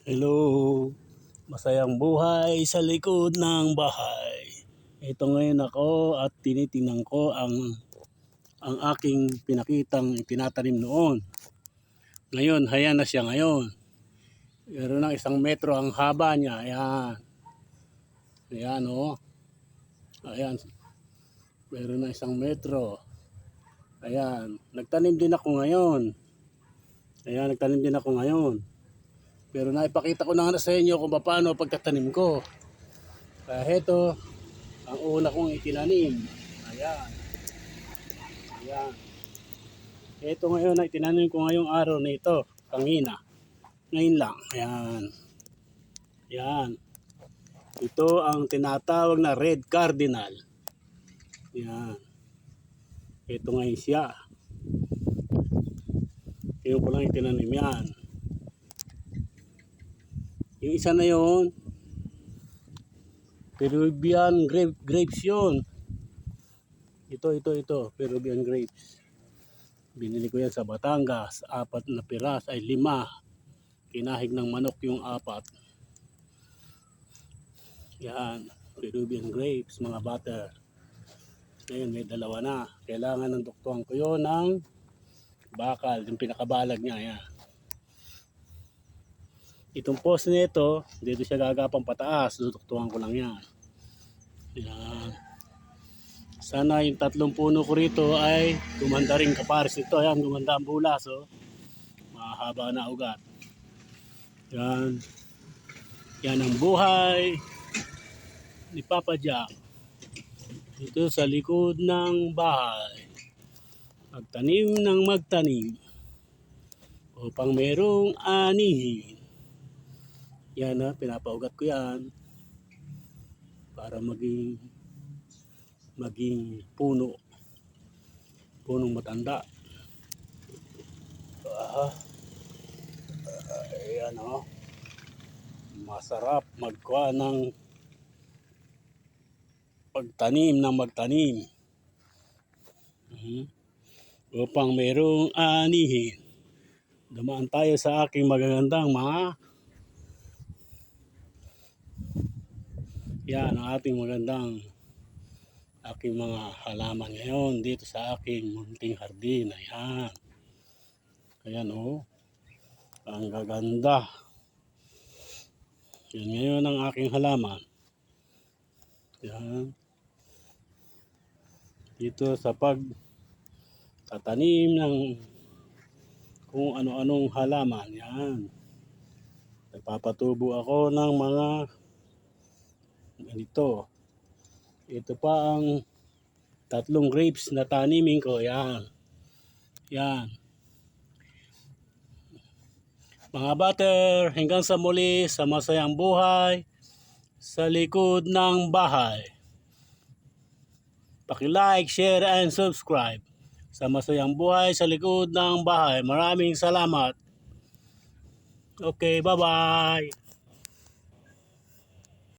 Hello, masayang buhay sa likod ng bahay. Ito ngayon ako at tinitingnan ko ang aking pinakitang tinatanim noon. Ngayon, haya na siya ngayon. Meron ng 1 metro ang haba niya. Ayan. Ayan oh. Ayan. Meron ng 1 metro. Ayan. Nagtanim din ako ngayon. Ayan, nagtanim din ako ngayon. Pero naipakita ko na sa inyo kung paano pagtatanim ko. Kaya heto, ang una kong itinanim. Ayan. Ayan. Ito ngayon na itinanim ko ngayong araw na ito. Kangina. Ngayon lang. Ayan. Ayan. Ito ang tinatawag na red cardinal. Ayan. Ito ngayon siya. Ito ko lang itinanim yan. Yung isa na yun, Peruvian grapes yun. Ito. Peruvian grapes. Binili ko yan sa Batangas. 4 na piras ay 5. Kinahig ng manok yung 4. Yan. Peruvian grapes, mga butter. Ngayon may 2 na. Kailangan ng doktuhan ko yun ng bakal. Yung pinakabalag niya. Yan. Itong post nito, dito siya gagapang pataas. Duduktuhan ko lang yan. Yan. Sana yung 3 puno ko rito ay gumanda rin kapares ito. Ayan, gumanda ang bulas. Oh. Mahaba na ugat. Yan. Yan ang buhay ni Papa Jack. Dito sa likod ng bahay. Magtanim ng magtanim. Upang merong anihin. Yan na, pinapaugat ko yan. Para maging puno. Punong matanda. Ayan o. Masarap magkuha ng pagtanim ng magtanim. Upang mayroong anihin. Dumaan tayo sa aking magagandang mga yan ang ating aking mga halaman ngayon dito sa aking munting hardin. Ayan. Ayan oh. Ang gaganda. Yan ngayon ang aking halaman. Yan. Dito sa pagtatanim ng kung ano-anong halaman. Yan. Nagpapatubo ako ng mga ganito. Ito pa ang 3 grapes na tanimin ko. Yan. Yan. Mga butter, hanggang sa muli sa masayang buhay sa likod ng bahay. Paki-like, share, and subscribe sa masayang buhay sa likod ng bahay. Maraming salamat. Okay, bye-bye.